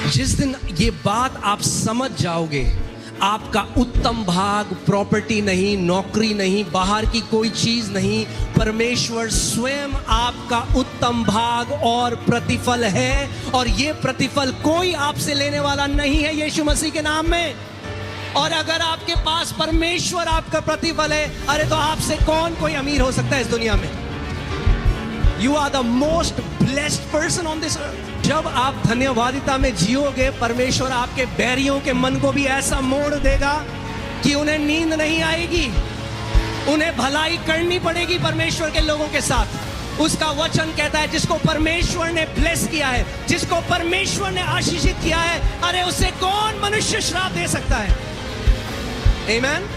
जिस दिन ये बात आप समझ जाओगे, आपका उत्तम भाग प्रॉपर्टी नहीं, नौकरी नहीं, बाहर की कोई चीज नहीं, परमेश्वर स्वयं आपका उत्तम भाग और प्रतिफल है। और ये प्रतिफल कोई आपसे लेने वाला नहीं है यीशु मसीह के नाम में। और अगर आपके पास परमेश्वर आपका प्रतिफल है, अरे तो आपसे कौन कोई अमीर हो सकता है इस दुनिया में? You are the most blessed person on this earth. जब आप धन्यवादिता में जियोगे, परमेश्वर आपके बैरियों के मन को भी ऐसा मोड़ देगा कि उन्हें नींद नहीं आएगी, उन्हें भलाई करनी पड़ेगी परमेश्वर के लोगों के साथ। उसका वचन कहता है जिसको परमेश्वर ने ब्लेस किया है, जिसको परमेश्वर ने आशीषित किया है, अरे उसे कौन मनुष्य श्राप दे सकता है? आमीन।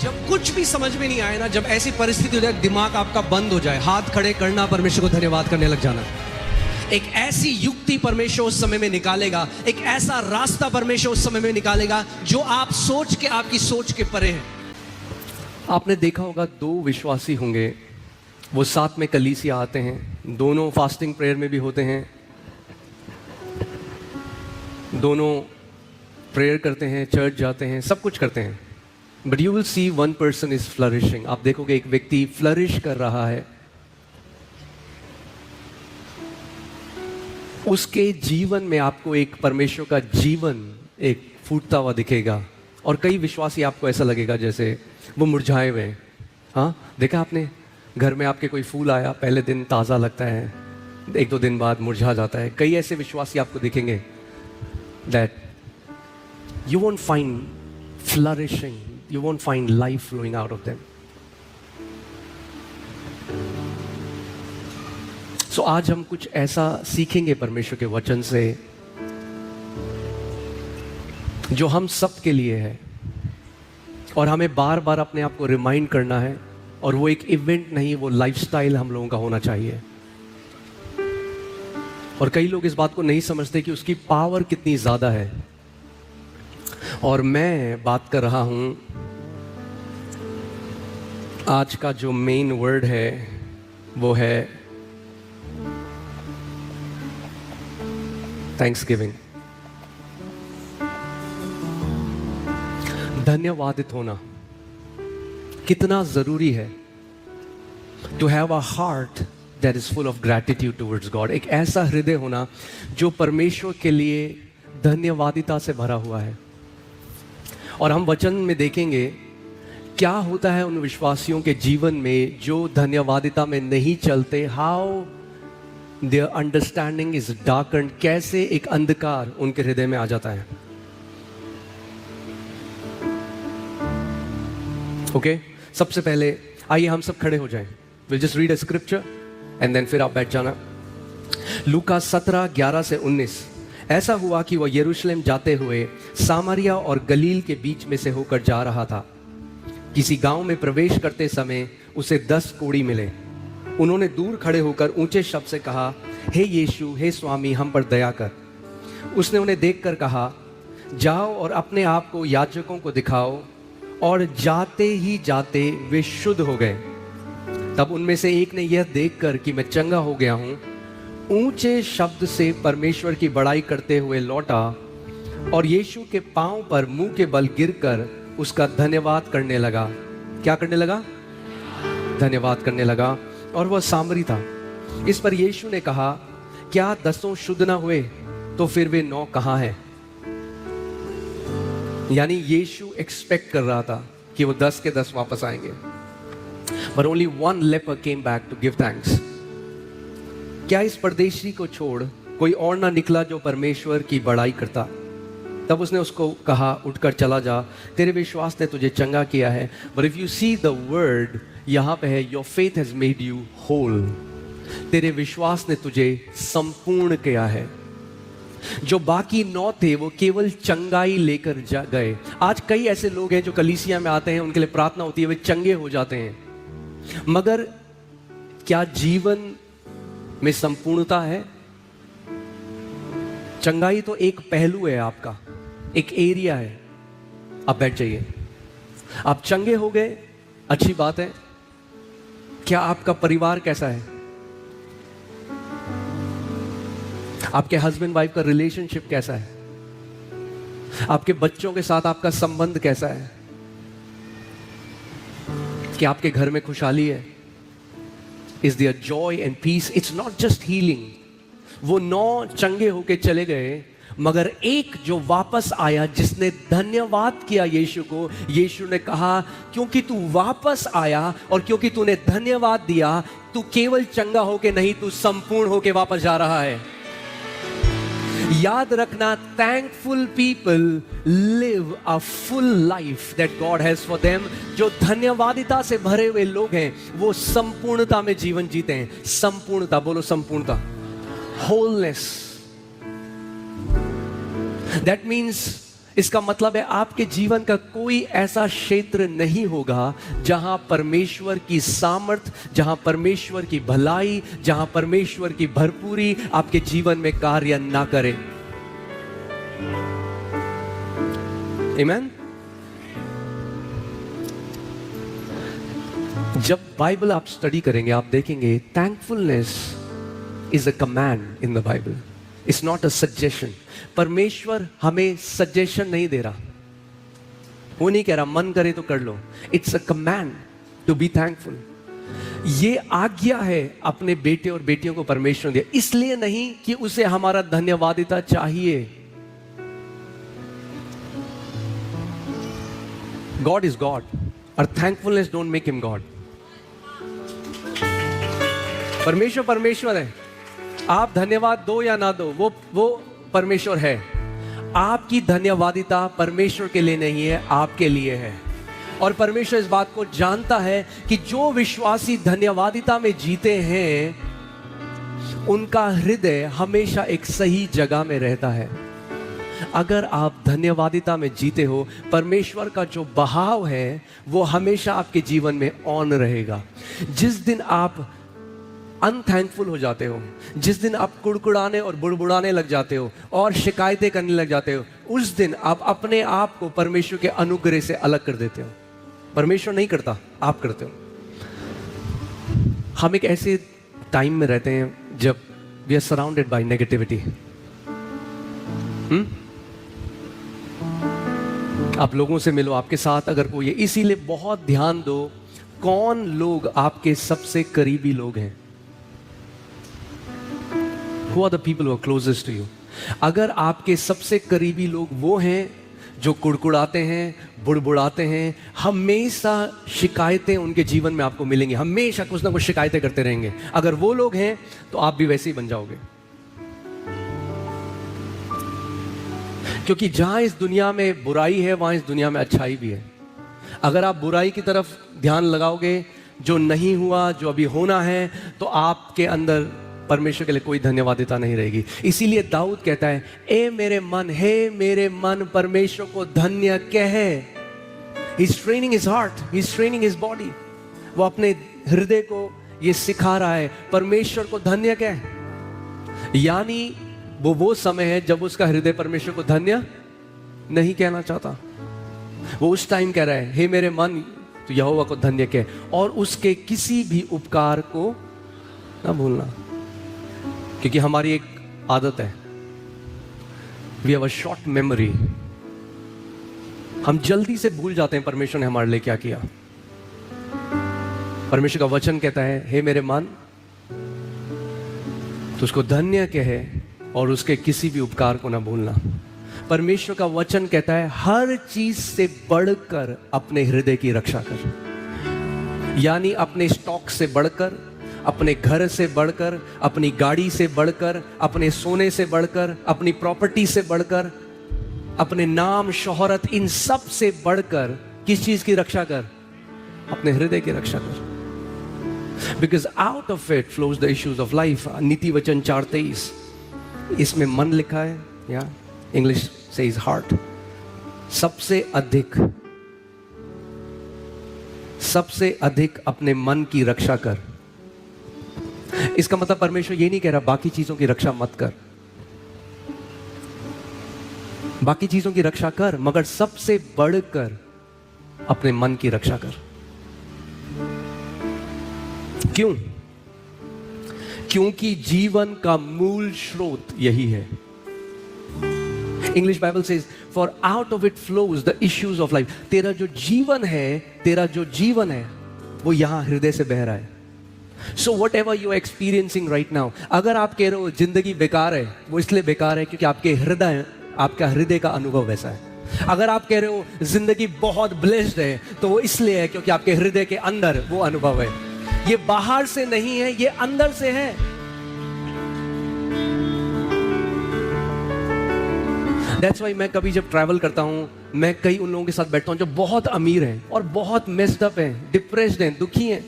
जब कुछ भी समझ में नहीं आए ना, जब ऐसी परिस्थिति हो जाए, दिमाग आपका बंद हो जाए, हाथ खड़े करना, परमेश्वर को धन्यवाद करने लग जाना। एक ऐसी युक्ति परमेश्वर उस समय में निकालेगा, एक ऐसा रास्ता परमेश्वर उस समय में निकालेगा जो आप सोच के, आपकी सोच के परे है। आपने देखा होगा, दो विश्वासी होंगे, वो साथ में कलीसिया आते हैं, दोनों फास्टिंग प्रेयर में भी होते हैं, दोनों प्रेयर करते हैं, चर्च जाते हैं, सब कुछ करते हैं। But you will see one person is flourishing. आप देखोगे एक व्यक्ति फ्लरिश कर रहा है, उसके जीवन में आपको एक परमेश्वर का जीवन एक फूटता हुआ दिखेगा। और कई विश्वासी आपको ऐसा लगेगा जैसे वो मुरझाए हुए हैं। हाँ, देखा आपने, घर में आपके कोई फूल आया, पहले दिन ताज़ा लगता है, एक दो दिन बाद मुरझा जाता है। कई ऐसे विश्वासी आपको दिखेंगे that you won't find flourishing, you won't find life flowing out of them. So आज हम कुछ ऐसा सीखेंगे परमेश्वर के वचन से जो हम सब के लिए है, और हमें बार बार अपने आप को रिमाइंड करना है। और वो एक इवेंट नहीं, वो लाइफस्टाइल हम लोगों का होना चाहिए। और कई लोग इस बात को नहीं समझते कि उसकी पावर कितनी ज्यादा है। और मैं बात कर रहा हूं, आज का जो मेन वर्ड है वो है थैंक्सगिविंग। धन्यवादित होना कितना जरूरी है। To have a heart that is full of gratitude towards God. एक ऐसा हृदय होना जो परमेश्वर के लिए धन्यवादिता से भरा हुआ है। और हम वचन में देखेंगे क्या होता है उन विश्वासियों के जीवन में जो धन्यवादिता में नहीं चलते। हाउ देयर अंडरस्टैंडिंग इज डार्कन्ड, कैसे एक अंधकार उनके हृदय में आ जाता है। ओके, सबसे पहले आइए हम सब खड़े हो जाएं। Will just read a scripture and then फिर आप बैठ जाना। लूका 17:11 से 19। ऐसा हुआ कि वह यरूशलेम जाते हुए सामरिया और गलील के बीच में से होकर जा रहा था। किसी गांव में प्रवेश करते समय उसे 10 कोढ़ी मिले। उन्होंने दूर खड़े होकर ऊंचे शब्द से कहा, हे यीशु, हे स्वामी, हम पर दया कर। उसने उन्हें देखकर कहा, जाओ और अपने आप को याजकों को दिखाओ। और जाते ही जाते वे शुद्ध हो गए। तब उनमें से एक ने यह देखकर कि मैं चंगा हो गया हूं, ऊंचे शब्द से परमेश्वर की बड़ाई करते हुए लौटा और यीशु के पांव पर मुंह के बल गिरकर उसका धन्यवाद करने लगा। क्या करने लगा? धन्यवाद करने लगा। और वह सामरी था। इस पर यीशु ने कहा, क्या 10 शुद्ध ना हुए? तो फिर वे 9 कहां हैं? यानी यीशु एक्सपेक्ट कर रहा था कि वो 10 के 10 वापस आएंगे। But only one leper came back to give thanks. क्या इस परदेशी को छोड़ कोई और ना निकला जो परमेश्वर की बड़ाई करता? तब उसने उसको कहा, उठकर चला जा, तेरे विश्वास ने तुझे चंगा किया है। But if you see the word, यहाँ पे है, your faith has made you whole. तेरे विश्वास ने तुझे संपूर्ण किया है। जो बाकी 9 थे वो केवल चंगाई लेकर जा गए। आज कई ऐसे लोग हैं जो कलीसिया में आते हैं, उनके लिए प्रार्थना होती है, वे चंगे हो जाते हैं, मगर क्या जीवन में संपूर्णता है? चंगाई तो एक पहलू है आपका, एक एरिया है। आप बैठ जाइए। आप चंगे हो गए, अच्छी बात है। क्या आपका परिवार कैसा है? आपके हस्बैंड वाइफ का रिलेशनशिप कैसा है? आपके बच्चों के साथ आपका संबंध कैसा है? कि आपके घर में खुशहाली है? Is there joy and peace? It's not just healing. वो 9 चंगे होके चले गए, मगर एक जो वापस आया, जिसने धन्यवाद किया यीशु को, यीशु ने कहा क्योंकि तू वापस आया और क्योंकि तूने धन्यवाद दिया, तू केवल चंगा होके नहीं, तू संपूर्ण होके वापस जा रहा है। याद रखना, thankful people live a full life that God has for them. जो धन्यवादिता से भरे हुए लोग हैं, वो संपूर्णता में जीवन जीते हैं। संपूर्णता, बोलो संपूर्णता, होलनेस। दैट मीन्स, इसका मतलब है आपके जीवन का कोई ऐसा क्षेत्र नहीं होगा जहां परमेश्वर की सामर्थ, जहां परमेश्वर की भलाई, जहां परमेश्वर की भरपूरी आपके जीवन में कार्य ना करे। आमीन। जब बाइबल आप स्टडी करेंगे, आप देखेंगे thankfulness is a command in the Bible, it's not a suggestion. परमेश्वर हमें सजेशन नहीं दे रहा, वो नहीं कह रहा मन करे तो कर लो। It's a command to be thankful. ये आज्ञा है अपने बेटे और बेटियों को परमेश्वर ने दिया, इसलिए नहीं कि उसे हमारा धन्यवादिता चाहिए। गॉड इज गॉड और thankfulness don't make him God. परमेश्वर परमेश्वर है, आप धन्यवाद दो या ना दो, वो परमेश्वर है। आपकी धन्यवादिता परमेश्वर के लिए नहीं है, आपके लिए है। और परमेश्वर इस बात को जानता है कि जो विश्वासी धन्यवादिता में जीते हैं, उनका हृदय हमेशा एक सही जगह में रहता है। अगर आप धन्यवादिता में जीते हो, परमेश्वर का जो बहाव है वो हमेशा आपके जीवन में ऑन रहेगा। जिस दिन आप अनथैंकफुल हो जाते हो, जिस दिन आप कुड़कुड़ाने और बुड़बुड़ाने लग जाते हो और शिकायतें करने लग जाते हो, उस दिन आप अपने आप को परमेश्वर के अनुग्रह से अलग कर देते हो। परमेश्वर नहीं करता, आप करते हो। हम एक ऐसे टाइम में रहते हैं जब we are surrounded by negativity. आप लोगों से मिलो, आपके साथ अगर कोई है, इसीलिए बहुत ध्यान दो कौन लोग आपके सबसे करीबी लोग हैं। Who are the people who are closest to you? अगर आपके सबसे करीबी लोग वो हैं जो कुड़कुड़ाते हैं, बुड़बुड़ाते हैं, हमेशा शिकायतें उनके जीवन में आपको मिलेंगी, हमेशा कुछ ना कुछ शिकायतें करते रहेंगे, अगर वो लोग हैं तो आप भी वैसे ही बन जाओगे। क्योंकि जहां इस दुनिया में बुराई है, वहां इस दुनिया में अच्छाई भी है। अगर आप बुराई की तरफ ध्यान लगाओगे, जो नहीं हुआ, जो अभी होना है, तो आपके अंदर परमेश्वर के लिए कोई धन्यवादिता नहीं रहेगी। इसीलिए दाऊद कहता है, ए मेरे मन, हे मेरे मन, परमेश्वर को धन्य कह। He's training his heart, he's training his body। वो अपने हृदय को ये सिखा रहा है, परमेश्वर को धन्य कह। यानी वो समय है जब उसका हृदय परमेश्वर को धन्य नहीं कहना चाहता। वो उस टाइम कह रहा है, हे मेरे मन, तो यहोवा को धन्य कह और उसके किसी भी उपकार को ना भूलना। क्योंकि हमारी एक आदत है, we have a short memory. हम जल्दी से भूल जाते हैं परमेश्वर ने हमारे लिए क्या किया। परमेश्वर का वचन कहता है, हे मेरे मन, तो उसको धन्य कहे और उसके किसी भी उपकार को ना भूलना। परमेश्वर का वचन कहता है, हर चीज से बढ़कर अपने हृदय की रक्षा कर। यानी अपने स्टॉक से बढ़कर, अपने घर से बढ़कर, अपनी गाड़ी से बढ़कर, अपने सोने से बढ़कर, अपनी प्रॉपर्टी से बढ़कर, अपने नाम शोहरत, इन सब से बढ़कर किस चीज की रक्षा कर? अपने हृदय की रक्षा कर। Because out of it flows the issues of life. नीति वचन 4:23, इसमें मन लिखा है, या इंग्लिश से इज हार्ट। सबसे अधिक अपने मन की रक्षा कर। इसका मतलब परमेश्वर ये नहीं कह रहा बाकी चीजों की रक्षा मत कर, बाकी चीजों की रक्षा कर, मगर सबसे बढ़कर अपने मन की रक्षा कर। क्यों? क्योंकि जीवन का मूल स्रोत यही है। English Bible says for out of it flows the issues of life. तेरा जो जीवन है वो यहां हृदय से बह रहा है। So whatever you are experiencing right now, अगर आप कह रहे हो जिंदगी बेकार है, वो इसलिए बेकार है क्योंकि आपका हृदय का अनुभव वैसा है। अगर आप कह रहे हो जिंदगी बहुत ब्लेस्ड है, तो वो इसलिए है क्योंकि आपके हृदय के अंदर वो अनुभव है। ये बाहर से नहीं है, ये अंदर से है। That's why मैं कभी जब ट्रैवल करता हूं, मैं कई उन लोगों के साथ बैठता हूं जो बहुत अमीर हैं और बहुत मेस्ड अप हैं, डिप्रेस्ड हैं, दुखी हैं।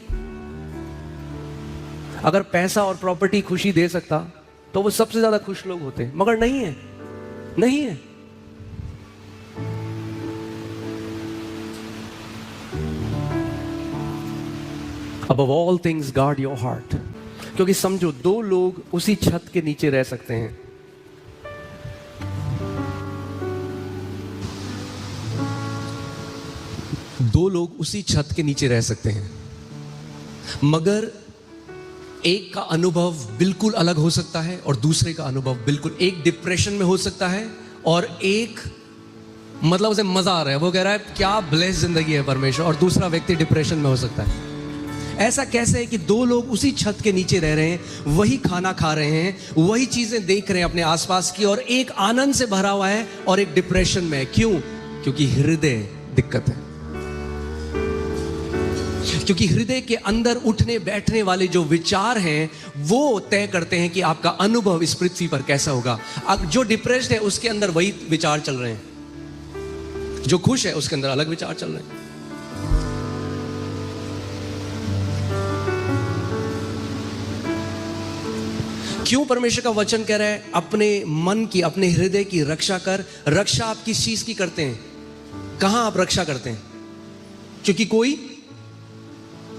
अगर पैसा और प्रॉपर्टी खुशी दे सकता तो वो सबसे ज्यादा खुश लोग होते, मगर नहीं है, नहीं है। Above all things guard your heart, क्योंकि समझो दो लोग उसी छत के नीचे रह सकते हैं। दो लोग उसी छत के नीचे रह सकते हैं, मगर एक का अनुभव बिल्कुल अलग हो सकता है और दूसरे का अनुभव बिल्कुल, एक डिप्रेशन में हो सकता है और एक मतलब उसे मजा आ रहा है, वो कह रहा है क्या ब्लेस जिंदगी है परमेश्वर, और दूसरा व्यक्ति डिप्रेशन में हो सकता है। ऐसा कैसे है कि दो लोग उसी छत के नीचे रह रहे हैं, वही खाना खा रहे हैं, वही चीजें देख रहे हैं अपने आसपास की, और एक आनंद से भरा हुआ है और एक डिप्रेशन में है। क्यों? क्योंकि हृदय दिक्कत है। क्योंकि हृदय के अंदर उठने बैठने वाले जो विचार हैं वो तय करते हैं कि आपका अनुभव इस पृथ्वी पर कैसा होगा। जो डिप्रेस्ड है उसके अंदर वही विचार चल रहे हैं, जो खुश है उसके अंदर अलग विचार चल रहे हैं। क्यों परमेश्वर का वचन कह रहा है अपने मन की, अपने हृदय की रक्षा कर। रक्षा आप किस चीज की करते हैं? कहां आप रक्षा करते हैं? क्योंकि कोई,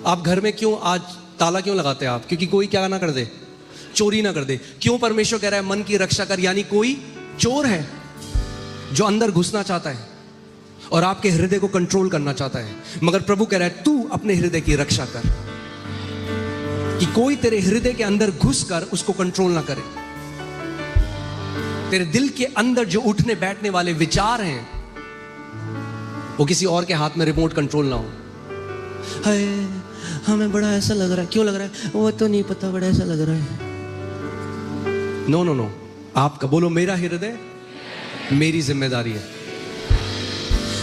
आप घर में क्यों आज ताला क्यों लगाते हैं आप? क्योंकि कोई क्या ना कर दे, चोरी ना कर दे। क्यों परमेश्वर कह रहा है मन की रक्षा कर? यानी कोई चोर है जो अंदर घुसना चाहता है और आपके हृदय को कंट्रोल करना चाहता है, मगर प्रभु कह रहा है तू अपने हृदय की रक्षा कर, कि कोई तेरे हृदय के अंदर घुसकर उसको कंट्रोल ना करे। तेरे दिल के अंदर जो उठने बैठने वाले विचार हैं वो किसी और के हाथ में रिमोट कंट्रोल ना हो। हाय हमें बड़ा ऐसा लग रहा है, क्यों लग रहा है? वो तो नहीं पता, बड़ा ऐसा लग रहा है। नो नो नो, आपका बोलो मेरा हृदय मेरी जिम्मेदारी है।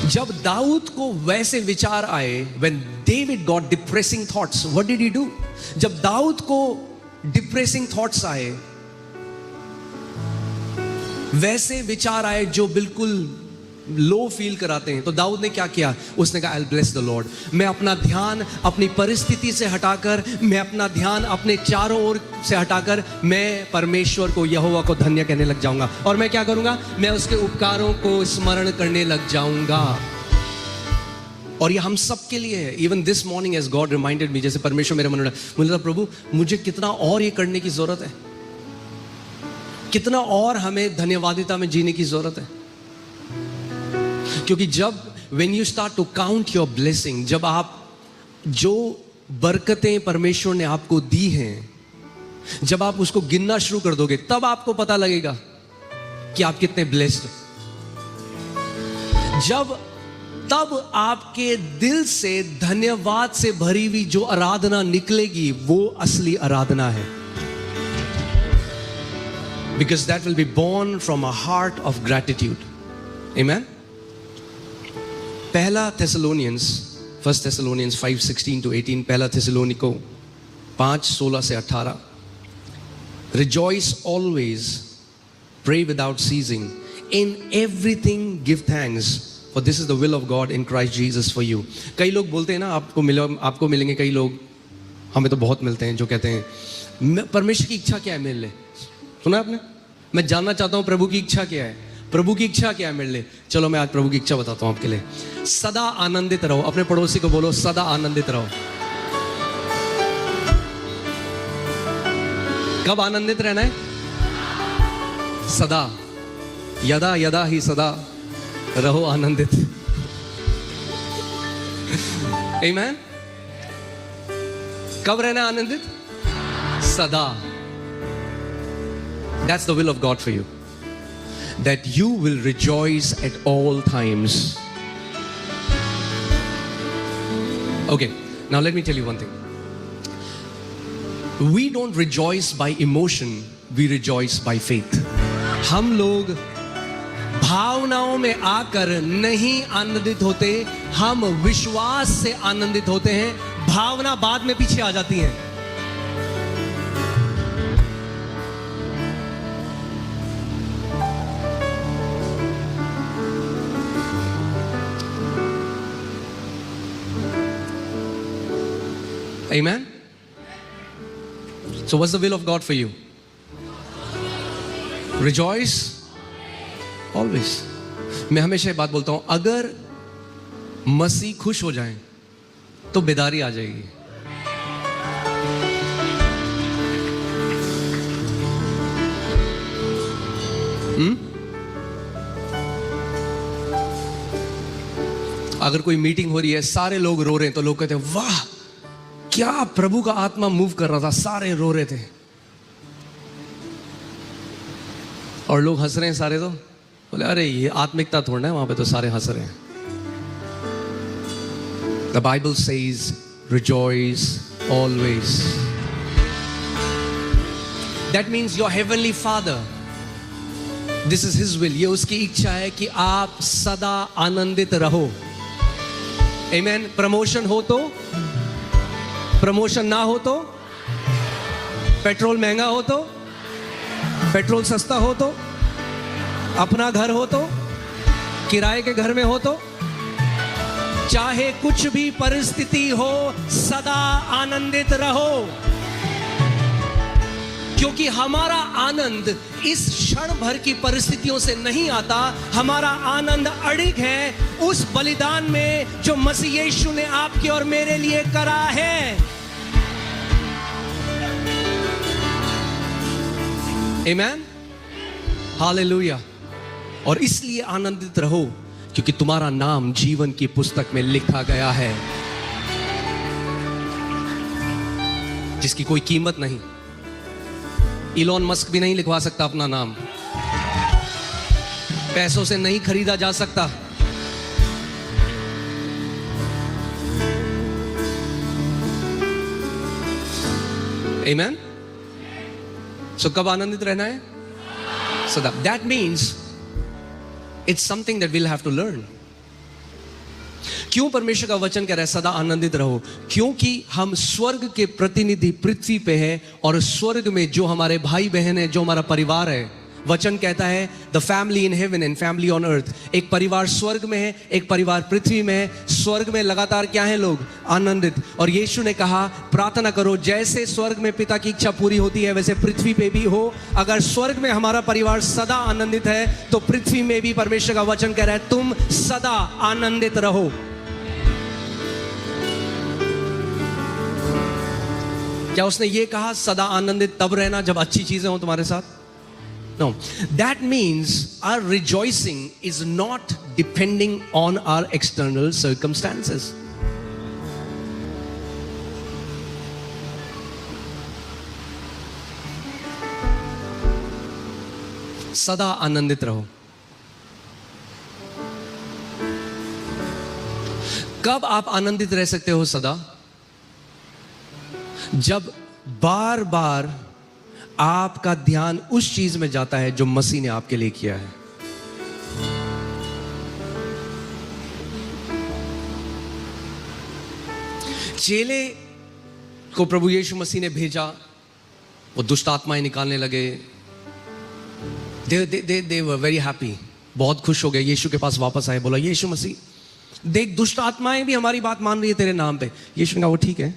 जब दाऊद को वैसे विचार आए, when David got depressing thoughts, what did he do? जब दाऊद को डिप्रेसिंग थॉट्स आए, वैसे विचार आए जो बिल्कुल लो फील कराते हैं, तो दाऊद ने क्या किया? उसने कहा I'll bless the Lord। मैं अपना ध्यान अपनी परिस्थिति से हटाकर, मैं अपना ध्यान अपने चारों ओर से हटाकर, मैं परमेश्वर को, यहोवा को धन्य कहने लग जाऊंगा। और मैं क्या करूंगा? मैं उसके उपकारों को स्मरण करने लग जाऊंगा। और ये हम सब के लिए है। Even this morning as God reminded me, जैसे परमेश्वर मेरे मन में मुझे लगा प्रभु मुझे कितना और ये करने की जरूरत है, कितना और हमें धन्यवादिता में जीने की जरूरत है। क्योंकि जब when you start to count your blessing, जब आप जो बरकतें परमेश्वर ने आपको दी हैं, जब आप उसको गिनना शुरू कर दोगे, तब आपको पता लगेगा कि आप कितने ब्लेस्ड। तब आपके दिल से धन्यवाद से भरी हुई जो आराधना निकलेगी वो असली आराधना है। Because that will be born from a heart of gratitude. Amen. पहला Thessalonians, 1 Thessalonians 5:16-18, पहला Thessalonico 5:16 से 18, Rejoice always, pray without ceasing, in everything give thanks, for this is the will of God in Christ Jesus for you. कई लोग बोलते हैं ना, आपको मिलेंगे कई लोग, हमें तो बहुत मिलते हैं, जो कहते हैं परमेश्वर की इच्छा क्या है मेरे लिए? सुना आपने? मैं जानना चाहता हूं प्रभु की इच्छा क्या है। प्रभु की इच्छा क्या है मेरे लिए? चलो मैं आज प्रभु की इच्छा बताता हूं आपके लिए। सदा आनंदित रहो। अपने पड़ोसी को बोलो सदा आनंदित रहो। कब आनंदित रहना है? सदा, यदा यदा ही सदा रहो आनंदित। आमीन। कब रहना आनंदित? सदा। That's the will of God for you. That you will rejoice at all times. Okay, now let me tell you one thing. We don't rejoice by emotion, we rejoice by faith. हम लोग भावनाओं में आकर नहीं आनंदित होते, हम विश्वास से आनंदित होते हैं. भावना बाद में पीछे आ जाती हैं. Amen? So what's the will of God for you? Rejoice always. मैं हमेशा ये बात बोलता हूं, अगर मसीह खुश हो जाएं तो बेदारी आ जाएगी. अगर कोई मीटिंग हो रही है, सारे लोग रो रहे हैं, तो लोग कहते हैं वाह क्या प्रभु का आत्मा मूव कर रहा था, सारे रो रहे थे. और लोग हंस रहे हैं सारे, तो बोले अरे ये आत्मिकता थोड़ा है, वहां पे तो सारे हंस रहे हैं. The Bible says rejoice always. That means your heavenly Father, this is His will. ये उसकी इच्छा है कि आप सदा आनंदित रहो. Amen. प्रमोशन हो तो, प्रमोशन ना हो तो, पेट्रोल महंगा हो तो, पेट्रोल सस्ता हो तो, अपना घर हो तो, किराए के घर में हो तो, चाहे कुछ भी परिस्थिति हो, सदा आनंदित रहो. क्योंकि हमारा आनंद इस क्षण भर की परिस्थितियों से नहीं आता. हमारा आनंद अड़िग है उस बलिदान में जो मसीह यीशु ने आपके और मेरे लिए करा है. Amen? Hallelujah. और इसलिए आनंदित रहो क्योंकि तुम्हारा नाम जीवन की पुस्तक में लिखा गया है, जिसकी कोई कीमत नहीं. इलॉन मस्क भी नहीं लिखवा सकता अपना नाम, पैसों से नहीं खरीदा जा सकता. Amen? So कब आनंदित रहना है? सदा. That means it's something that we'll have to learn. क्यों परमेश्वर का वचन कह रहा है सदा आनंदित रहो? क्योंकि हम स्वर्ग के प्रतिनिधि पृथ्वी पे हैं, और स्वर्ग में जो हमारे भाई बहन है, जो हमारा परिवार है, वचन कहता है the family in heaven and family on earth. एक परिवार स्वर्ग में है, एक परिवार पृथ्वी में है. स्वर्ग में लगातार क्या है लोग? आनंदित. और यीशु ने कहा प्रार्थना करो जैसे स्वर्ग में पिता की इच्छा पूरी होती है वैसे पृथ्वी पे भी हो. अगर स्वर्ग में हमारा परिवार सदा आनंदित है तो पृथ्वी में भी परमेश्वर का वचन कह रहा है तुम सदा आनंदित रहो. क्या उसने ये कहा सदा आनंदित तब रहना जब अच्छी चीजें हो तुम्हारे साथ? No, that means our rejoicing is not depending on our external circumstances. सदा आनंदित रहो. कब आप आनंदित रह सकते हो सदा? जब बार बार आपका ध्यान उस चीज में जाता है जो मसीह ने आपके लिए किया है. चेले को प्रभु यीशु मसीह ने भेजा, वो दुष्ट आत्माएं निकालने लगे. they were very happy. बहुत खुश हो गए. यीशु के पास वापस आए, बोला यीशु मसीह देख दुष्ट आत्माएं भी हमारी बात मान रही है तेरे नाम पे. यीशु ने कहा वो ठीक है,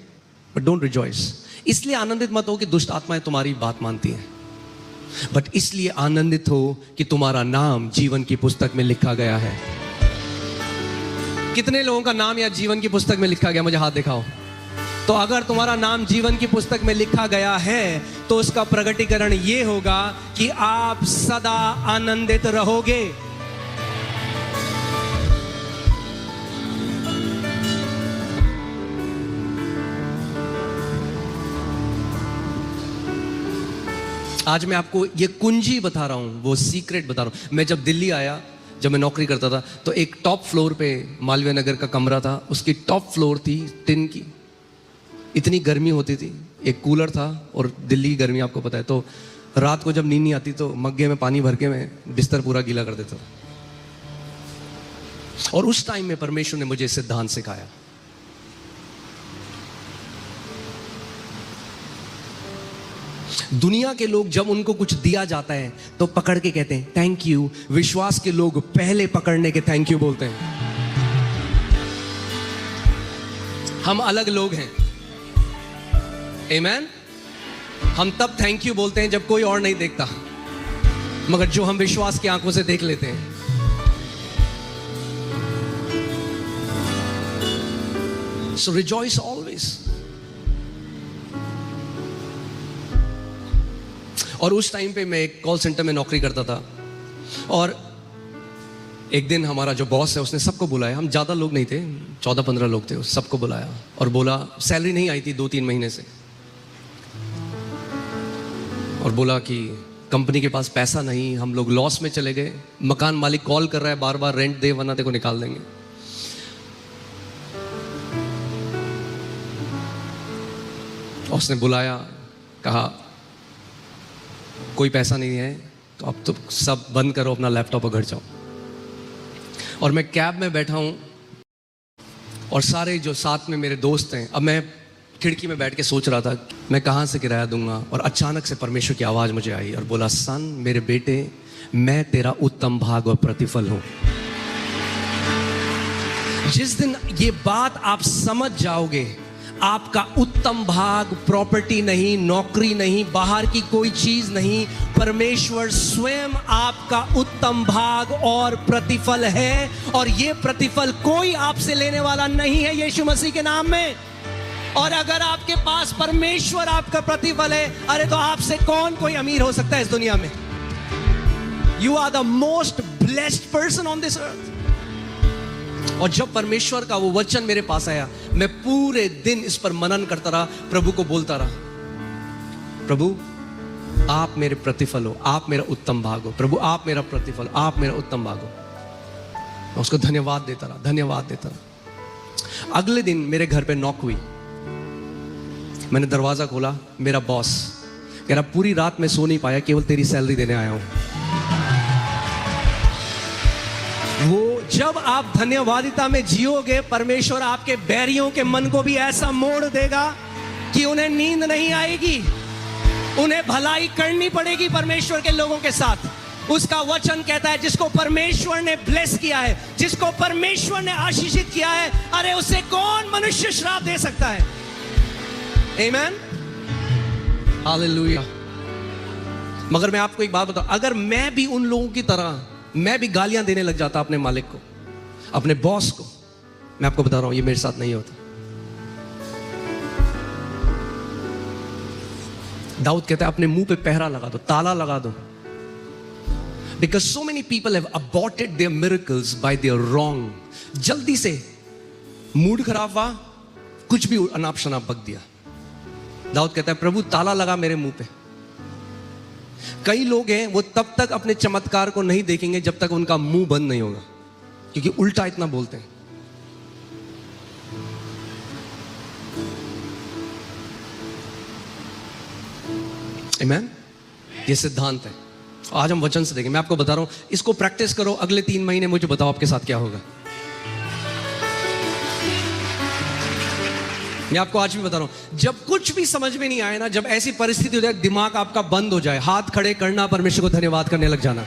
बट डोंट रिजॉइस. इसलिए आनंदित मत हो कि दुष्ट आत्माएं तुम्हारी बात मानती हैं, बट इसलिए आनंदित हो कि तुम्हारा नाम जीवन की पुस्तक में लिखा गया है. कितने लोगों का नाम या जीवन की पुस्तक में लिखा गया? मुझे हाथ दिखाओ. तो अगर तुम्हारा नाम जीवन की पुस्तक में लिखा गया है तो उसका प्रकटीकरण ये होगा कि आप सदा आनंदित रहोगे. आज मैं आपको ये कुंजी बता रहा हूँ, वो सीक्रेट बता रहा हूँ। मैं जब दिल्ली आया, जब मैं नौकरी करता था, तो एक टॉप फ्लोर पे मालवीय नगर का कमरा था, उसकी टॉप फ्लोर थी टिन की। इतनी गर्मी होती थी, एक कूलर था, और दिल्ली की गर्मी आपको पता है, तो रात को जब नींद नहीं आती तो मग्गे में पानी भर के मैं बिस्तर पूरा गीला कर देता था। और उस टाइम में परमेश्वर ने मुझे सिद्धांत सिखाया। दुनिया के लोग जब उनको कुछ दिया जाता है तो पकड़ के कहते हैं थैंक यू। विश्वास के लोग पहले पकड़ने के थैंक यू बोलते हैं। हम अलग लोग हैं, आमीन। हम तब थैंक यू बोलते हैं जब कोई और नहीं देखता, मगर जो हम विश्वास की आंखों से देख लेते हैं। So rejoice always. और उस टाइम पे मैं एक कॉल सेंटर में नौकरी करता था, और एक दिन हमारा जो बॉस है उसने सबको बुलाया। हम ज़्यादा लोग नहीं थे, 14-15 लोग थे, उस सबको बुलाया और बोला, सैलरी नहीं आई थी 2-3 महीने से, और बोला कि कंपनी के पास पैसा नहीं, हम लोग लॉस में चले गए। मकान मालिक कॉल कर रहा है बार बार, रेंट दे वरना तेरे को निकाल देंगे। उसने बुलाया, कहा कोई पैसा नहीं है तो अब तो सब बंद करो, अपना लैपटॉप और घर जाओ। और मैं कैब में बैठा हूं, और सारे जो साथ में मेरे दोस्त हैं, अब मैं खिड़की में बैठ के सोच रहा था मैं कहाँ से किराया दूंगा। और अचानक से परमेश्वर की आवाज़ मुझे आई और बोला, सन, मेरे बेटे, मैं तेरा उत्तम भाग और प्रतिफल हूं। जिस दिन ये बात आप समझ जाओगे, आपका उत्तम भाग प्रॉपर्टी नहीं, नौकरी नहीं, बाहर की कोई चीज नहीं, परमेश्वर स्वयं आपका उत्तम भाग और प्रतिफल है। और ये प्रतिफल कोई आपसे लेने वाला नहीं है, यीशु मसीह के नाम में। और अगर आपके पास परमेश्वर आपका प्रतिफल है, अरे तो आपसे कौन कोई अमीर हो सकता है इस दुनिया में। You are the most blessed person on this earth. और जब परमेश्वर का वो वचन मेरे पास आया, मैं पूरे दिन इस पर मनन करता रहा, प्रभु को बोलता रहा, प्रभु आप मेरे प्रतिफल हो, आप मेरा उत्तम भाग हो, प्रभु आप मेरा प्रतिफल, आप मेरा उत्तम भाग हो। मैं उसको धन्यवाद देता रहा, धन्यवाद देता रहा। अगले दिन मेरे घर पे नॉक हुई। मैंने दरवाजा खोला, मेरा बॉस कह रहा, पूरी रात मैं सो नहीं पाया, केवल तेरी सैलरी देने आया हूं। वो जब आप धन्यवादिता में जियोगे, परमेश्वर आपके बैरियों के मन को भी ऐसा मोड़ देगा कि उन्हें नींद नहीं आएगी, उन्हें भलाई करनी पड़ेगी परमेश्वर के लोगों के साथ। उसका वचन कहता है, जिसको परमेश्वर ने ब्लेस किया है, जिसको परमेश्वर ने आशीषित किया है, अरे उसे कौन मनुष्य श्राप दे सकता है। आमीन, हालेलुया। मगर मैं आपको एक बात बताऊं, अगर मैं भी उन लोगों की तरह मैं भी गालियां देने लग जाता अपने मालिक को, अपने बॉस को, मैं आपको बता रहा हूं ये मेरे साथ नहीं होता। दाऊद कहता है, अपने मुंह पे पहरा लगा दो, ताला लगा दो। Because so many people have aborted their miracles by their wrong. जल्दी से मूड खराब हुआ, कुछ भी अनाप शनाप बक दिया। दाऊद कहता है, प्रभु ताला लगा मेरे मुंह पे। कई लोग हैं, वो तब तक अपने चमत्कार को नहीं देखेंगे जब तक उनका मुंह बंद नहीं होगा, क्योंकि उल्टा इतना बोलते हैं। आमीन, ये सिद्धांत है। आज हम वचन से देखेंगे। मैं आपको बता रहा हूं, इसको प्रैक्टिस करो, अगले 3 महीने मुझे बताओ आपके साथ क्या होगा। मैं आपको आज भी बता रहा हूं, जब कुछ भी समझ में नहीं आए ना, जब ऐसी परिस्थिति हो जाए, दिमाग आपका बंद हो जाए, हाथ खड़े करना, परमेश्वर को धन्यवाद करने लग जाना।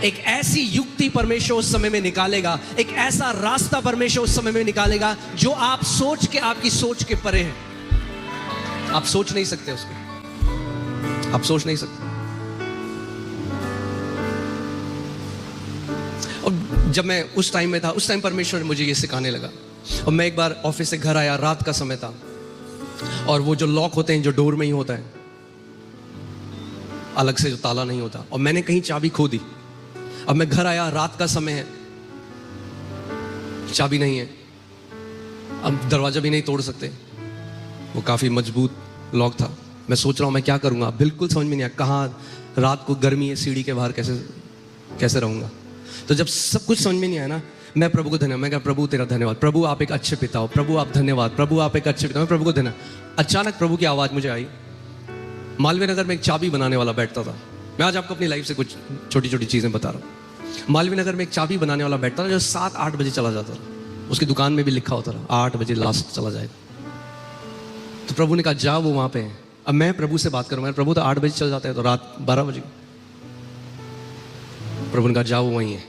एक ऐसी युक्ति परमेश्वर उस समय में निकालेगा, एक ऐसा रास्ता परमेश्वर उस समय में निकालेगा जो आप सोच के, आपकी सोच के परे है। आप सोच नहीं सकते उसको, आप सोच नहीं सकते। और जब मैं उस टाइम में था, उस टाइम परमेश्वर मुझे ये सिखाने लगा। और मैं एक बार ऑफिस से घर आया, रात का समय था, और वो जो लॉक होते हैं जो डोर में ही होता है, अलग से जो ताला नहीं होता, और मैंने कहीं चाबी खो दी। अब मैं घर आया, रात का समय है, चाबी नहीं है, अब दरवाजा भी नहीं तोड़ सकते, वो काफी मजबूत लॉक था। मैं सोच रहा हूँ मैं क्या करूँगा, बिल्कुल समझ में नहीं आया, कहाँ रात को गर्मी है, सीढ़ी के बाहर कैसे रहूँगा। तो जब सब कुछ समझ में नहीं आया ना, मैं प्रभु को धन्यवाद, मैं कहा प्रभु तेरा धन्यवाद, प्रभु आप एक अच्छे पिता हो, प्रभु आप धन्यवाद, प्रभु आप एक अच्छे पिता हो, मैं प्रभु को धन्यवाद। अचानक प्रभु की आवाज़ मुझे आई। मालवीय नगर में एक चाबी बनाने वाला बैठता था। मैं आज आपको अपनी लाइफ से कुछ छोटी छोटी चीज़ें बता रहा हूँ। मालवीय नगर में एक चाबी बनाने वाला बैठता था जो 7-8 बजे चला जाता था। उसकी दुकान में भी लिखा होता था 8 बजे लास्ट चला जाएगा। तो प्रभु ने कहा जा, वो वहाँ पे है। अब मैं प्रभु से बात करूँगा, प्रभु तो 8 बजे चल जाता है, तो रात 12 बजे। प्रभु ने कहा जा, वो वहीं है।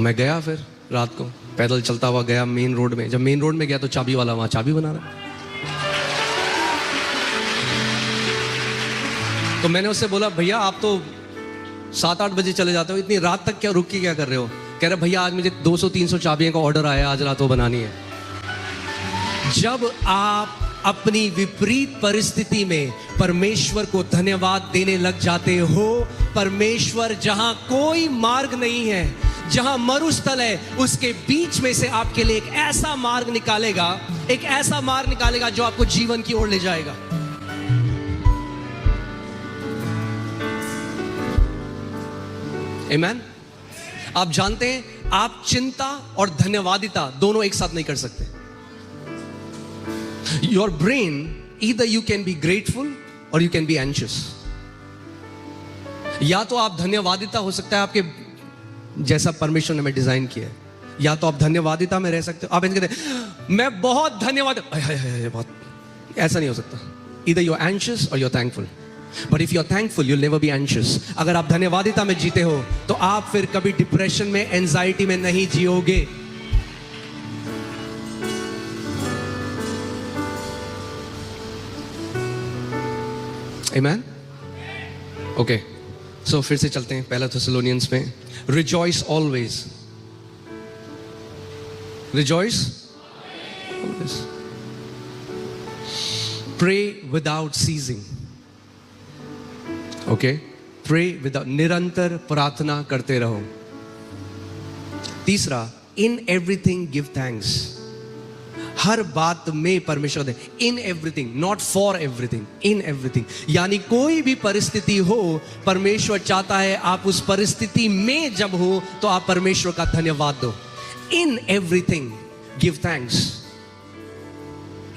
मैं गया, फिर रात को पैदल चलता हुआ गया मेन रोड में। जब मेन रोड में गया तो चाबी वाला वहाँ चाबी बना रहा। तो मैंने उससे बोला भैया आप तो 7-8 बजे चले जाते हो, इतनी रात तक क्या रुक के क्या कर रहे हो? कह रहे भैया आज मुझे 200-300 चाबियों का ऑर्डर आया, आज रात वो बनानी है। जब आप अपनी विपरीत परिस्थिति में परमेश्वर को धन्यवाद देने लग जाते हो, परमेश्वर जहां कोई मार्ग नहीं है, जहां मरुस्थल है, उसके बीच में से आपके लिए एक ऐसा मार्ग निकालेगा, एक ऐसा मार्ग निकालेगा जो आपको जीवन की ओर ले जाएगा। आमीन। आप जानते हैं आप चिंता और धन्यवादिता दोनों एक साथ नहीं कर सकते। Your brain, either you can be grateful or you can be anxious. या तो आप धन्यवादिता हो सकता है आपके जैसा परमेश्वर ने हमें डिजाइन किया है, या तो आप धन्यवादिता में रह सकते हो। आप कहते हैं मैं बहुत धन्यवाद, बहुत, ऐसा नहीं हो सकता। Either you're anxious or you're thankful. But if you're thankful, you'll never be anxious. अगर आप धन्यवादिता में जीते हो तो आप फिर कभी डिप्रेशन में, एंजाइटी में नहीं जियोगे। Amen? Okay. So फिर से चलते हैं पहला थेसलोनियंस में। Rejoice always. Rejoice always. Pray without ceasing. Okay? Pray without, निरंतर प्रार्थना करते रहो। तीसरा, in everything give thanks. हर बात में परमेश्वर दे। In everything, not for everything, in everything. यानी कोई भी परिस्थिति हो, परमेश्वर चाहता है आप उस परिस्थिति में जब हो तो आप परमेश्वर का धन्यवाद दो। In everything give thanks.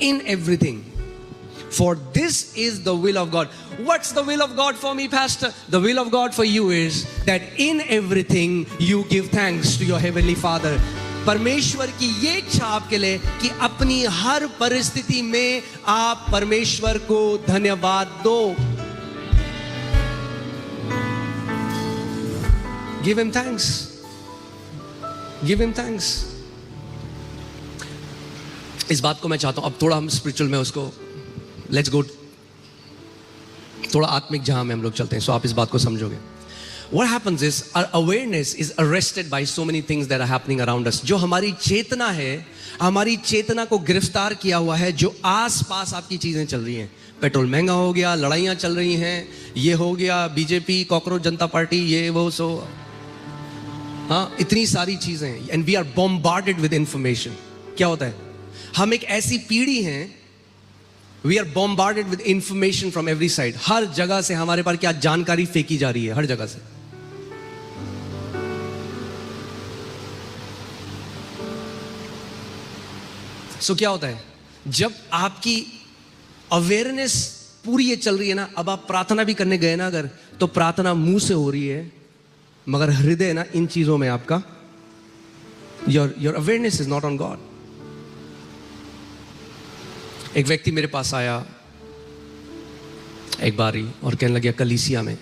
In everything, for this is the will of God. What's the will of God for me, Pastor? The will of God for you is that in everything you give thanks to your heavenly Father. परमेश्वर की ये इच्छा आपके लिए कि अपनी हर परिस्थिति में आप परमेश्वर को धन्यवाद दो। Give him thanks. Give him thanks. इस बात को मैं चाहता हूं अब थोड़ा हम स्पिरिचुअल में उसको लेट्स गो, थोड़ा आत्मिक जहां में हम लोग चलते हैं, सो आप इस बात को समझोगे। What happens is our awareness is arrested by so many things that are happening around us. जो हमारी चेतना है, हमारी चेतना को गिरफ्तार किया हुआ है जो आसपास आपकी चीजें चल रही हैं। पेट्रोल महंगा हो गया, लड़ाइयाँ चल रही हैं, ये हो गया, बीजेपी, कॉकरोच जनता पार्टी, ये वो, सो हाँ, इतनी सारी चीजें हैं। And we are bombarded with information. क्या होता है, हम एक ऐसी पीढ़ी हैं, we are bombarded with information from every side. हर जगह से हमारे पास क्या जानकारी फेंकी जा रही है, हर जगह से। सो क्या होता है, जब आपकी अवेयरनेस पूरी ये चल रही है ना, अब आप प्रार्थना भी करने गए ना अगर, तो प्रार्थना मुंह से हो रही है मगर हृदय ना इन चीजों में आपका, your awareness is not on God. एक व्यक्ति मेरे पास आया एक बारी और कहने लगा कलीसिया में,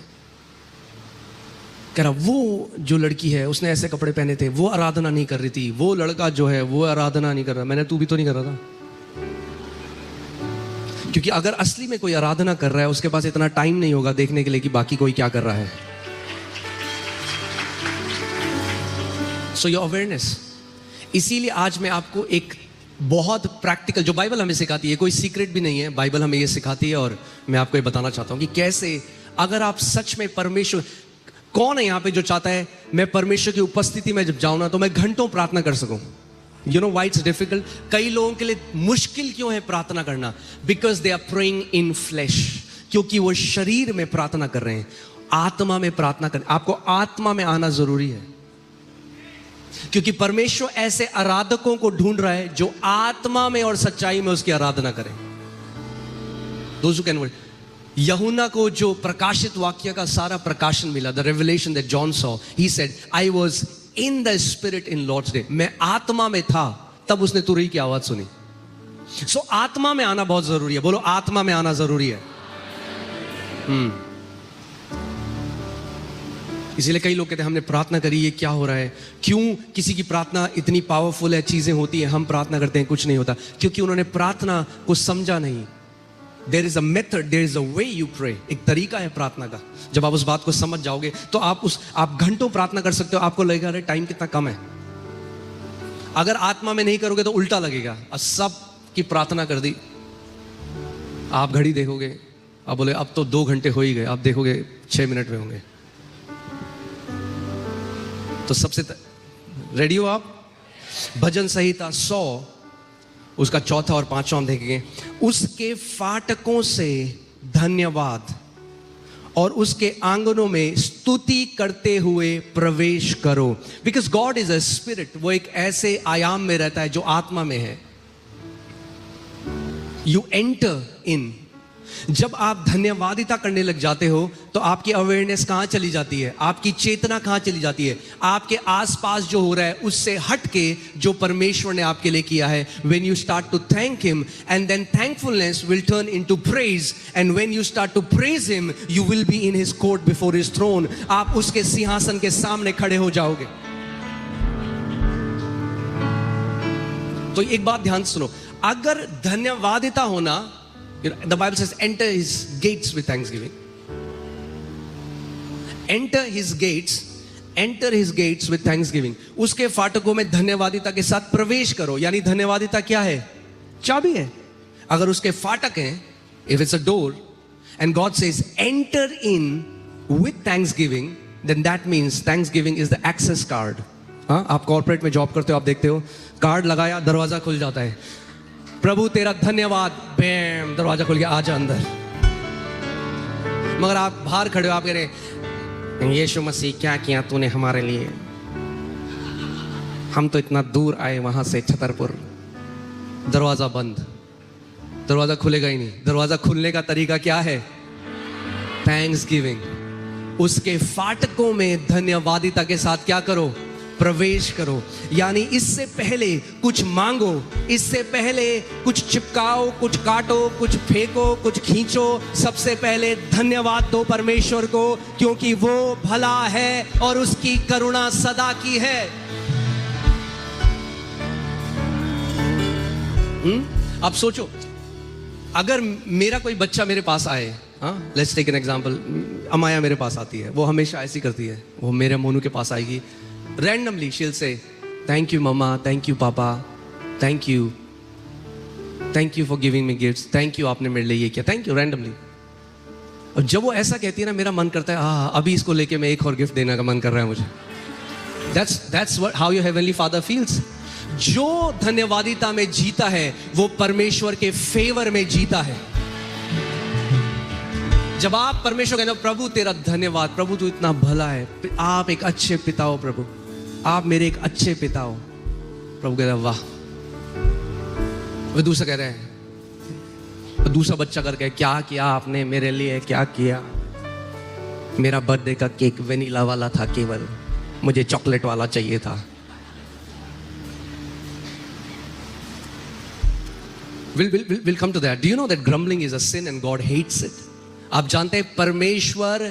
कह रहा वो जो लड़की है उसने ऐसे कपड़े पहने थे, वो आराधना नहीं कर रही थी, वो लड़का जो है वो आराधना नहीं कर रहा। मैंने, तू भी तो नहीं कर रहा था, क्योंकि अगर असली में कोई आराधना कर रहा है उसके पास इतना टाइम नहीं होगा देखने के लिए कि बाकी कोई क्या कर रहा है। So your awareness. इसीलिए आज मैं आपको एक बहुत प्रैक्टिकल, जो बाइबल हमें सिखाती है, कोई सीक्रेट भी नहीं है, बाइबल हमें ये सिखाती है और मैं आपको ये बताना चाहता हूं कि कैसे अगर आप सच में परमेश्वर, कौन है यहाँ पे जो चाहता है मैं परमेश्वर की उपस्थिति में जब जाऊं ना तो मैं घंटों प्रार्थना कर सकूं। You know why it's difficult? कई लोगों के लिए मुश्किल क्यों है प्रार्थना करना? Because they are praying in flesh, क्योंकि वो शरीर में प्रार्थना कर रहे हैं। आत्मा में प्रार्थना कर, आपको आत्मा में आना जरूरी है, क्योंकि परमेश्वर ऐसे आराधकों को ढूंढ रहा है जो आत्मा में और सच्चाई में उसकी आराधना करें। Those who can, यूहन्ना को जो प्रकाशित वाक्य का सारा प्रकाशन मिला, the revelation that John saw, he said I was in the spirit in Lord's day. मैं आत्मा में था, तब उसने तुरही की आवाज सुनी। सो आत्मा में आना बहुत जरूरी है। बोलो, आत्मा में आना जरूरी है। इसीलिए कई लोग कहते हैं हमने प्रार्थना करी, ये क्या हो रहा है? क्यों किसी की प्रार्थना इतनी पावरफुल है, चीजें होती है, हम प्रार्थना करते हैं कुछ नहीं होता? क्योंकि उन्होंने प्रार्थना को समझा नहीं। There is a method, there is a way you pray. एक तरीका है प्रार्थना का। जब आप उस बात को समझ जाओगे तो आप घंटों प्रार्थना कर सकते हो। आपको लगेगा अरे टाइम कितना कम है। अगर आत्मा में नहीं करोगे तो उल्टा लगेगा, और सब की प्रार्थना कर दी। आप घड़ी देखोगे, आप बोले अब तो 2 घंटे हो ही गए, आप देखोगे 6 मिनट में होंगे। तो सबसे रेडी हो आप? भजन संहिता 100 उसका 4था और 5वां हम देखेंगे। उसके फाटकों से धन्यवाद और उसके आंगनों में स्तुति करते हुए प्रवेश करो। Because God is a spirit, वो एक ऐसे आयाम में रहता है जो आत्मा में है। You enter in. जब आप धन्यवादिता करने लग जाते हो तो आपकी अवेयरनेस कहां चली जाती है? आपकी चेतना कहां चली जाती है? आपके आसपास जो हो रहा है उससे हट के जो परमेश्वर ने आपके लिए किया है। when you start to thank him and then thankfulness will turn into praise, and when you start to praise him you will be in his court before his throne. आप उसके सिंहासन के सामने खड़े हो जाओगे। तो एक बात ध्यान सुनो, अगर धन्यवादिता होना, the Bible says enter his gates with thanksgiving. enter his gates with thanksgiving. उसके फाटकों में धन्यवादिता के साथ प्रवेश करो। यानी धन्यवादिता क्या है? चाबी है। अगर उसके फाटक हैं, if it's a door and God says enter in with thanksgiving, then that means thanksgiving is the access card. हाँ, आप कॉर्पोरेट में जॉब करते हो, आप देखते हो कार्ड लगाया, दरवाजा खुल जाता है। प्रभु तेरा धन्यवाद, बैम, दरवाजा खुल गया, आजा अंदर। मगर आप बाहर खड़े हो, आप कह रहे यीशु मसीह क्या किया तूने हमारे लिए, हम तो इतना दूर आए वहां से छतरपुर। दरवाजा बंद, दरवाजा खुलेगा ही नहीं। दरवाजा खुलने का तरीका क्या है? Thanks giving. उसके फाटकों में धन्यवादिता के साथ क्या करो? प्रवेश करो। यानी इससे पहले कुछ मांगो, इससे पहले कुछ चिपकाओ, कुछ काटो, कुछ फेंको, कुछ खींचो, सबसे पहले धन्यवाद दो परमेश्वर को, क्योंकि वो भला है और उसकी करुणा सदा की है। अब सोचो, अगर मेरा कोई बच्चा मेरे पास आए, लेट्स टेक एन एग्जांपल, अमाया मेरे पास आती है, वो हमेशा ऐसी करती है। वो मेरे मोनू के पास आएगी, randomly she'll say thank you mama, thank you papa, thank you for giving me gifts, thank you आपने मेरे लिए ये किया, thank you, randomly। और जब वो ऐसा कहती है ना, मेरा मन करता है अभी इसको लेके मैं एक और गिफ्ट देने का मन कर रहा है मुझे। that's what how your heavenly father feels। जो धन्यवादिता में जीता है वो परमेश्वर के फेवर में जीता है। जब आप परमेश्वर कहते हो प्रभु तेरा धन्यवाद, प्रभु तू इतना भला है, आप एक अच्छे पिता हो, प्रभु आप मेरे एक अच्छे पिता हो, प्रभु कहता है वाह। वो दूसरा कह रहे हैं, दूसरा बच्चा करके क्या किया आपने मेरे लिए, क्या किया? मेरा बर्थडे का केक वेनिला वाला था, केवल मुझे चॉकलेट वाला चाहिए था। We'll come to that. Do you know that grumbling is a sin and God hates it? आप जानते हैं परमेश्वर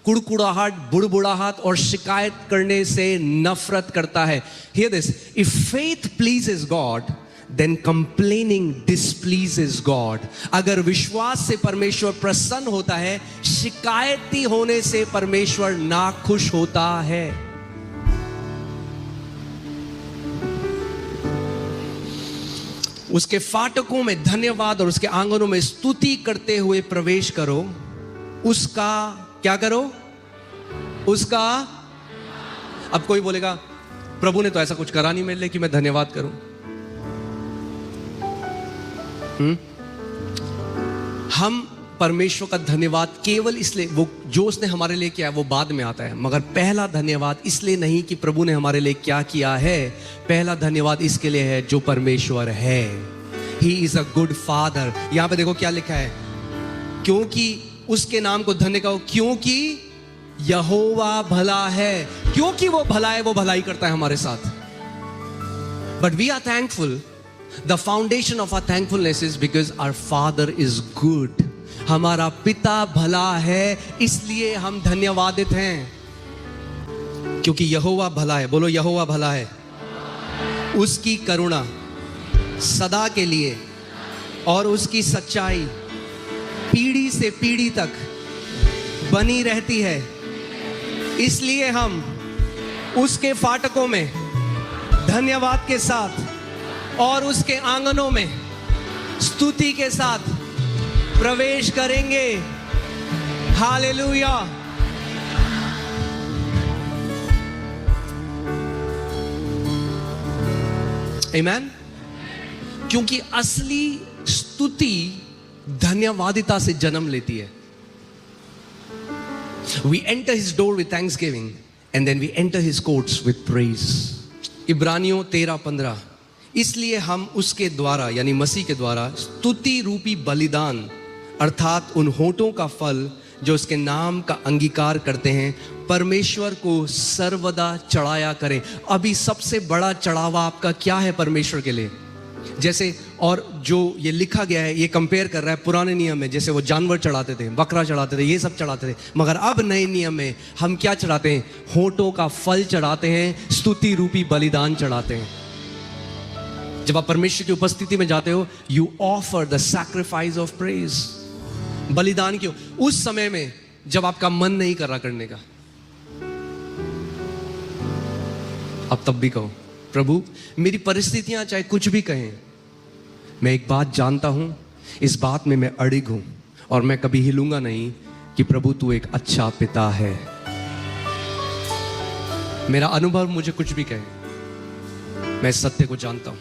कुड़कुड़ाहट, बुड़बुड़ाहट और शिकायत करने से नफरत करता है। Hear this, if faith pleases God, then complaining displeases God। अगर विश्वास से परमेश्वर प्रसन्न होता है, शिकायती होने से परमेश्वर नाखुश होता है। उसके फाटकों में धन्यवाद और उसके आंगनों में स्तुति करते हुए प्रवेश करो। उसका क्या करो? उसका, अब कोई बोलेगा प्रभु ने तो ऐसा कुछ करा नहीं मेरे लिए कि मैं धन्यवाद करूं। हम परमेश्वर का धन्यवाद केवल इसलिए, वो जो उसने हमारे लिए किया है वो बाद में आता है, मगर पहला धन्यवाद इसलिए नहीं कि प्रभु ने हमारे लिए क्या किया है, पहला धन्यवाद इसके लिए है जो परमेश्वर है। He is a good father. यहां पे देखो क्या लिखा है, क्योंकि उसके नाम को धन्य कहो, क्योंकि यहोवा भला है। क्योंकि वो भला है, वो भलाई करता है हमारे साथ। But we are thankful. The foundation of our thankfulness is because our Father is good. हमारा पिता भला है, इसलिए हम धन्यवादित हैं, क्योंकि यहोवा भला है। बोलो, यहोवा भला है। उसकी करुणा सदा के लिए और उसकी सच्चाई पीढ़ी से पीढ़ी तक बनी रहती है। इसलिए हम उसके फाटकों में धन्यवाद के साथ और उसके आंगनों में स्तुति के साथ प्रवेश करेंगे। हालेलुया। आमीन। क्योंकि असली स्तुति धन्यवादिता से जन्म लेती है। We enter his door with thanksgiving and then we enter his courts with praise. इब्रानियों 13:15। इसलिए हम उसके द्वारा यानी मसीह के द्वारा स्तुति रूपी बलिदान अर्थात उन होठों का फल जो उसके नाम का अंगीकार करते हैं परमेश्वर को सर्वदा चढ़ाया करें। अभी सबसे बड़ा चढ़ावा आपका क्या है परमेश्वर के लिए? जैसे और जो ये लिखा गया है ये कंपेयर कर रहा है पुराने नियम में, जैसे वो जानवर चढ़ाते थे, बकरा चढ़ाते थे, ये सब चढ़ाते थे, मगर अब नए नियम में हम क्या चढ़ाते हैं? होठों का फल चढ़ाते हैं, स्तुति रूपी बलिदान चढ़ाते हैं। जब आप परमेश्वर की उपस्थिति में जाते हो, you offer the sacrifice of praise. बलिदान क्यों? उस समय में जब आपका मन नहीं कर रहा करने का, अब तब भी कहो, प्रभु मेरी परिस्थितियां चाहे कुछ भी कहें, मैं एक बात जानता हूं, इस बात में मैं अड़िग हूं और मैं कभी हिलूंगा नहीं कि प्रभु तू एक अच्छा पिता है। मेरा अनुभव मुझे कुछ भी कहे, मैं इस सत्य को जानता हूं।